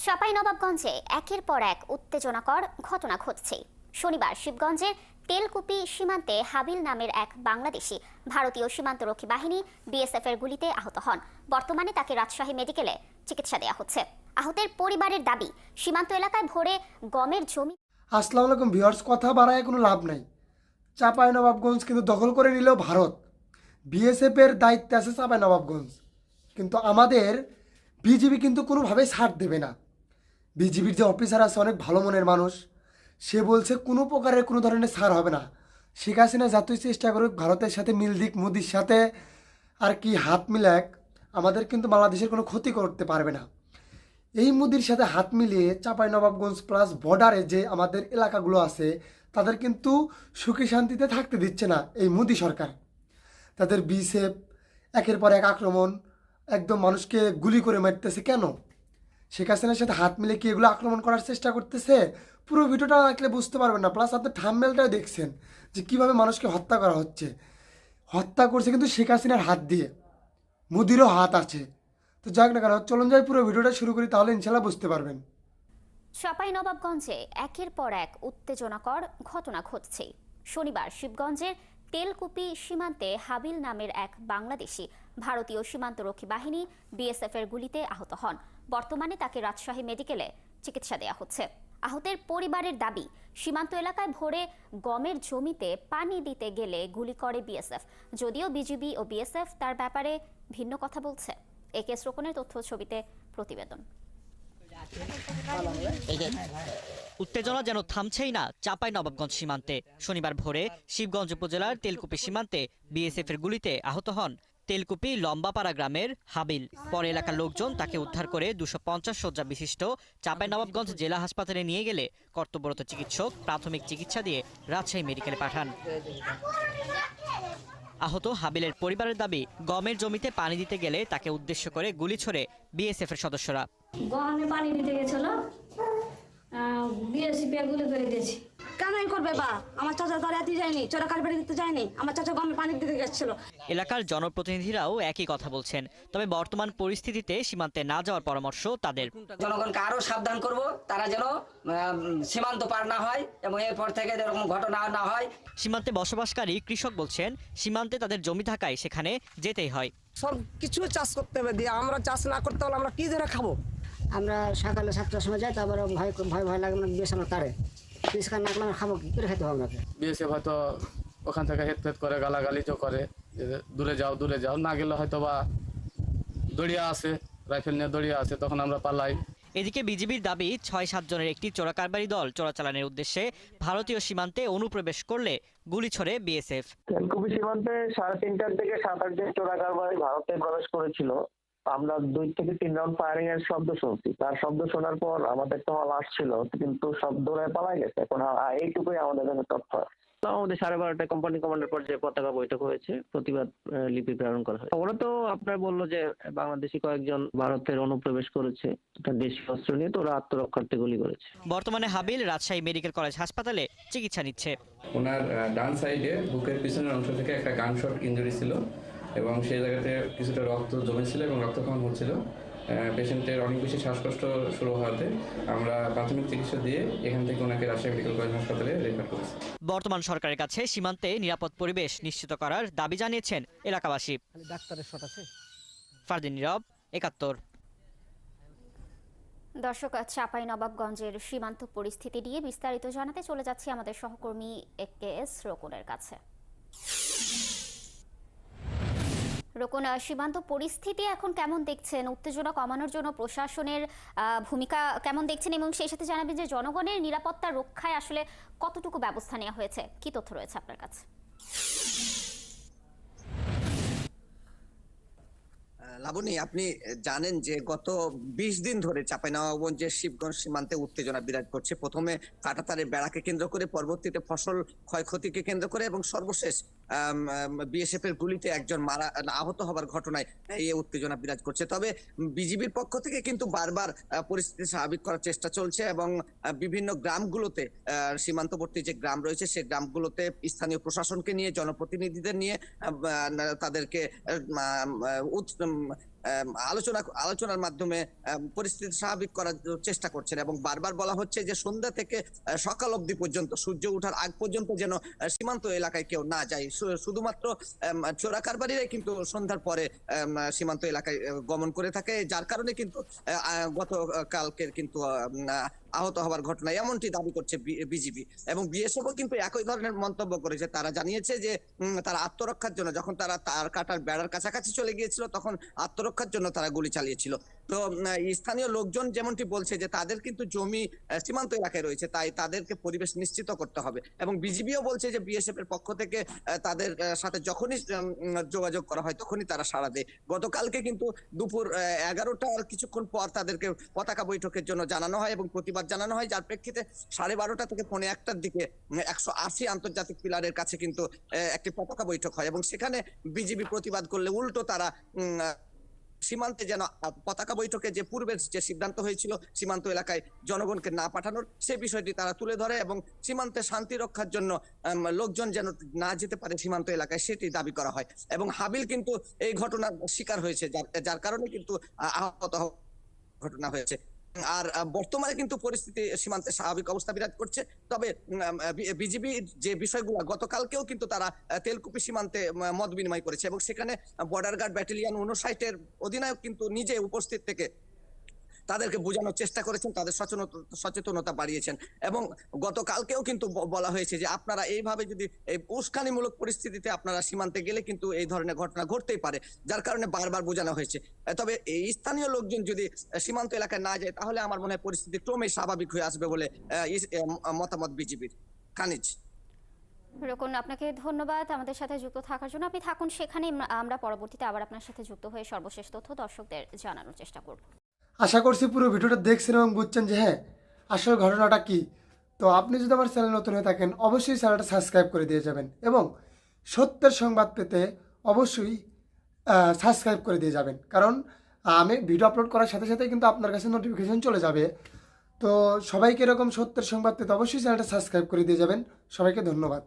চাঁপাইনবাবগঞ্জে একের পর এক উত্তেজনাকর ঘটনা ঘটছে। শনিবার শিবগঞ্জের তেলকুপি সীমান্তে হাবিল নামের এক বাংলাদেশি ভারতীয় সীমান্তরক্ষী বাহিনী বিএসএফ এর গুলিতে আহত হন। বর্তমানে তাকে রাজশাহী মেডিকেলে চিকিৎসা দেওয়া হচ্ছে। আহতের পরিবারের দাবি, সীমান্ত এলাকায় ভরে গমের জমি। আসসালামু আলাইকুম ভিউয়ার্স, কথা বাড়ায় কোনো লাভ নাই। চাঁপাইনবাবগঞ্জ কিন্তু দখল করে নিলেও ভারত, বিএসএফ এর দায়িত্বে আছে চাঁপাইনবাবগঞ্জ, কিন্তু আমাদের বিজিবি কিন্তু কোনোভাবেই ছাড় দেবে না। বিজিবির যে অফিসার আছে অনেক ভালো মনের মানুষ, সে বলছে কোনো প্রকারের কোনো ধরনের ছাড় হবে না। শেখ হাসিনা যতই চেষ্টা করুক ভারতের সাথে মিল দিক, মোদির সাথে আর কি হাত মিলাক, আমাদের কিন্তু বাংলাদেশের কোনো ক্ষতি করতে পারবে না। এই মোদির সাথে হাত মিলিয়ে চাঁপাইনবাবগঞ্জ প্লাস বর্ডারে যে আমাদের এলাকাগুলো আছে তাদের কিন্তু সুখে শান্তিতে থাকতে দিচ্ছে না এই মোদি সরকার। তাদের বিএসএফ একের পর এক আক্রমণ, একদম মানুষকে গুলি করে মারতেছে। কেন? শেখ হাসিনার সাথে হাত মিলে কি এগুলো আক্রমণ করার চেষ্টা করতেছে? পুরো ভিডিওটা দেখলে বুঝতে পারবেন না। প্লাস আপনি থাম্বনেলটাও দেখছেন যে কীভাবে মানুষকে হত্যা করা হচ্ছে। হত্যা করছে কিন্তু শেখ হাসিনার হাত দিয়ে, মোদিরও হাত আছে। তো যাক না কেন, চলুন যাই পুরো ভিডিওটা শুরু করি, তাহলে ইনশাল্লাহ বুঝতে পারবেন। চাঁপাইনবাবগঞ্জে একের পর এক উত্তেজনাকর ঘটনা ঘটছে। শনিবার শিবগঞ্জের তেলকুপি সীমান্তে হাবিল নামের এক বাংলাদেশি ভারতীয় সীমান্তরক্ষী বাহিনী বিএসএফ এর গুলিতে আহত হন। বর্তমানে তাকে রাজশাহী মেডিকেলে চিকিৎসা দেওয়া হচ্ছে। আহতের পরিবারের দাবি, সীমান্ত এলাকায় ভরে গমের জমিতে পানি দিতে গেলে গুলি করে বিএসএফ। যদিও বিজিবি ও বিএসএফ তার ব্যাপারে ভিন্ন কথা বলছে। একে রোকনের তথ্য ছবিতে প্রতিবেদন। উত্তেজনা যেন থামছেই না চাঁপাইনবাবগঞ্জ সীমান্তে। শনিবার ভোরে শিবগঞ্জ উপজেলার তেলকুপি সীমান্তে বিএসএফ এর গুলিতে আহত হন তেলকুপি লম্বাপাড়া গ্রামের হাবিল। পরে এলাকার লোকজন তাকে উদ্ধার করে 250 শয্যা বিশিষ্ট চাঁপাইনবাবগঞ্জ জেলা হাসপাতালে নিয়ে গেলে কর্তব্যরত চিকিৎসক প্রাথমিক চিকিৎসা দিয়ে রাজশাহী মেডিকেলে পাঠান। আহত হাবিলের পরিবারের দাবি, গমের জমিতে পানি দিতে গেলে তাকে উদ্দেশ্য করে গুলি ছোড়ে বিএসএফ এর সদস্যরা। গহনে পানি দিতে গেছিল, বিএসএফ গুলি করে দিয়েছি। কেনই করবে বা আমার চাচা দাঁড়াতে যায়নি, চোরা কারবারি দিতে যায়নি, আমার চাচা গমে পানি দিতে গেছিল। এলাকার জনপ্রতিনিধিরাও একই কথা বলছেন। তবে বর্তমান পরিস্থিতিতে সীমান্তে না যাওয়ার পরামর্শ তাদের। জনগণকে আরো সাবধান করব, তারা যেন সীমান্ত পার না হয় এবং এরপর থেকে এরকম ঘটনা না হয়। সীমান্তে বসবাসকারী কৃষক বলছেন, সীমান্তে তাদের জমি থাকায় সেখানে যেতেই হয়। সব কিছু চাষ করতে হবে, দিয়ে আমরা চাষ না করতে হলে আমরা কি ধরে খাবো? আমরা সকালে 7টার সময় যাই, তারপরে ভয় ভয় লাগে না, বিএস আমরা তারে পরিষ্কার না করলে খাবো কি করে, খেতে হবে আমাকে। বিএসএফ হয়তো ওখান থেকে হেট করে গালাগালি তো করে, দূরে যাও দূরে যাও, না গেলে হয়তো বা দড়িয়া আছে, রাইফেল নিয়ে দড়িয়া আছে, তখন আমরা পালাই। এদিকে বিজিবির দাবি, 6-7 জনের একটি চোরাকারবারি দল চোরাচালানের উদ্দেশ্যে ভারতীয় সীমান্তে অনুপ্রবেশ করলে গুলি ছোড়ে বিএসএফ। তেলকুপি সীমান্তে 3:30টার দিকে 7-8 জন চোরাকারবারি ভারতে প্রবেশ করেছিল। আমরা 2 থেকে 3 রাউন্ড ফায়ারিং এর শব্দ শুনছি। তার শব্দ শোনার পর আমাদের তো হল আসছিল, কিন্তু সব দৌড়ে পালাই গেছে। এখন এইটুকুই আমাদের কাছে তথ্য। আমাদের 12:30টায় কোম্পানি কমান্ডার পর্যায়ে পতাকা বৈঠক হয়েছে, প্রতিবাদ লিপি প্রেরণ করা হয়। ওরা তো আপনার বললো যে বাংলাদেশি কয়েকজন ভারতের অনুপ্রবেশ করেছে, দেশীয় অস্ত্র নিয়ে, তো ওরা আত্মরক্ষার্থে গুলি করেছে। বর্তমানে হাবিল রাজশাহী মেডিকেল কলেজ হাসপাতালে চিকিৎসা নিচ্ছে। ওনার ডান সাইডে বুকের পিছনের অংশ থেকে একটা গানশট ইনজুরি ছিল এবং সেই জায়গাতে কিছুটা রক্ত জমেছিল এবং রক্তক্ষরণ হচ্ছিল। পেশেন্টের অনেক বেশি শ্বাসকষ্ট শুরু হওয়াতে আমরা প্রাথমিক চিকিৎসা দিয়ে এখান থেকে ওনাকে রাজশাহী মেডিকেল কলেজ হাসপাতালে রেফার করেছি। বর্তমান সরকারের কাছে সীমান্তে নিরাপদ পরিবেশ নিশ্চিত করার দাবি জানিয়েছেন এলাকাবাসী। ফারদিন নীরব, 71। দর্শক, চাঁপাইনবাবগঞ্জের সীমান্ত পরিস্থিতি নিয়ে বিস্তারিত জানাতে চলে যাচ্ছি আমাদের সহকর্মী এস রোকনের কাছে। রোকন, সীমান্ত পরিস্থিতি এখন কেমন দেখছেন? উত্তেজনা কমানোর জন্য প্রশাসনের ভূমিকা কেমন দেখছেন, এবং সেই সাথে জানাবেন যে জনগণের নিরাপত্তা রক্ষায় আসলে কতটুকু ব্যবস্থা নেওয়া হয়েছে? কি তথ্য রয়েছে আপনার কাছে? লাবণী, আপনি জানেন যে গত 20 দিন ধরে চাঁপাইনবাবগঞ্জের শিবগঞ্জ সীমান্তে উত্তেজনা বিরাজ করছে। প্রথমে কাঁটাতারের বেড়াকে কেন্দ্র করে, পরবর্তীতে ফসল ক্ষয়ক্ষতিকে কেন্দ্র করে এবং সর্বশেষ বিএসএফ এর গুলিতে একজন আহত হবার ঘটনায় এই উত্তেজনা বিরাজ করছে। তবে বিজিবির পক্ষ থেকে কিন্তু বারবার পরিস্থিতি স্বাভাবিক করার চেষ্টা চলছে এবং বিভিন্ন গ্রামগুলোতে, সীমান্তবর্তী যে গ্রাম রয়েছে সেই গ্রামগুলোতে স্থানীয় প্রশাসনকে নিয়ে, জনপ্রতিনিধিদের নিয়ে তাদেরকে আলোচনার মাধ্যমে পরিস্থিতি স্বাভাবিক করার চেষ্টা করছেন এবং বারবার বলা হচ্ছে যে সন্ধ্যা থেকে সকাল অবধি পর্যন্ত, সূর্য ওঠার আগ পর্যন্ত যেন সীমান্ত এলাকায় কেউ না যায়। শুধুমাত্র চোরা কারবারিরাই কিন্তু সন্ধ্যার পরে সীমান্ত এলাকায় গমন করে থাকে, যার কারণে কিন্তু গতকালকে কিন্তু আহত হওয়ার ঘটনা এমনটি দাবি করছে বিজিবি। এবং বিএসএফও কিন্তু একই ধরনের মন্তব্য করেছে। তারা জানিয়েছে যে তারা আত্মরক্ষার জন্য, যখন তারা তার কাটার বেড়ার কাছাকাছি চলে গিয়েছিল তখন আত্মরক্ষার জন্য তারা গুলি চালিয়েছিল। তো স্থানীয় লোকজন যেমনটি বলছে যে তাদের কিন্তু জমি সীমান্ত এলাকায় রয়েছে, তাই তাদেরকে পরিবেশ নিশ্চিত করতে হবে। এবং বিজিবিও বলছে যে বিএসএফ এর পক্ষ থেকে তাদের সাথে যখনই যোগাযোগ করা হয় তখনই তারা সাড়া দেয়। গতকালকে কিন্তু দুপুর 11টার কিছুক্ষণ পর তাদেরকে পতাকা বৈঠকের জন্য জানানো হয় এবং প্রতিবাদ জানানো হয়, যার প্রেক্ষিতে 12:30 থেকে 1:45টার দিকে 180 আন্তর্জাতিক পিলারের কাছে কিন্তু একটি পতাকা বৈঠক হয় এবং সেখানে বিজিবি প্রতিবাদ করলে উল্টো তারা সীমান্তে যেন পতাকা বৈঠকে যে পূর্বের যে সিদ্ধান্ত হয়েছিল সীমান্ত এলাকায় জনগণকে না পাঠানোর, সেই বিষয়টি তারা তুলে ধরে এবং সীমান্তে শান্তি রক্ষার জন্য লোকজন যেন না যেতে পারে সীমান্ত এলাকায়, সেটি দাবি করা হয়। এবং হাবিল কিন্তু এই ঘটনার শিকার হয়েছে, যার কারণে কিন্তু আহত ঘটনা হয়েছে। আর বর্তমানে কিন্তু পরিস্থিতি সীমান্তে স্বাভাবিক অবস্থা বিরাজ করছে। তবে বিজিবি যে বিষয়গুলো, গতকালকেও কিন্তু তারা তেলকুপি সীমান্তে মত বিনিময় করেছে এবং সেখানে বর্ডার গার্ড ব্যাটালিয়ন 59-এর অধিনায়ক কিন্তু নিজে উপস্থিত থেকে তাদেরকে বোঝানোর চেষ্টা করেছেন, তাদের সচেতনতা বাড়িয়েছেন। এবং গতকালকেও কিন্তু বলা হয়েছে যে আপনারা এইভাবে যদি এই উস্কানিমূলক পরিস্থিতিতে আপনারা সীমান্তে গেলে কিন্তু এই ধরনের ঘটনা ঘটতেই পারে, যার কারণে বারবার বোঝানো হয়েছে। তবে এই স্থানীয় লোকজন যদি সীমান্ত এলাকায় না যায় তাহলে আমার মনে হয় পরিস্থিতি ক্রমেই স্বাভাবিক হয়ে আসবে বলে মতামত বিজিবির। কানিজ রোকন, আপনাকে ধন্যবাদ আমাদের সাথে যুক্ত থাকার জন্য। আপনি থাকুন সেখানে, আমরা পরবর্তীতে আবার আপনার সাথে যুক্ত হয়ে সর্বশেষ তথ্য দর্শকদের জানানোর চেষ্টা করব। আশা করছি পুরো ভিডিওটা দেখছেন এবং বুঝছেন যে হ্যাঁ আসল ঘটনাটা কি। তো আপনি যদি আমার চ্যানেল নতুন হয়ে থাকেন অবশ্যই চ্যানেলটা সাবস্ক্রাইব করে দিয়ে যাবেন এবং সত্যের সংবাদ পেতে অবশ্যই সাবস্ক্রাইব করে দিয়ে যাবেন, কারণ আমি ভিডিও আপলোড করার সাথে সাথে কিন্তু আপনার কাছে নোটিফিকেশন চলে যাবে। তো সবাইকে এরকম সত্যের সংবাদ পেতে অবশ্যই চ্যানেলটা সাবস্ক্রাইব করে দিয়ে যাবেন। সবাইকে ধন্যবাদ।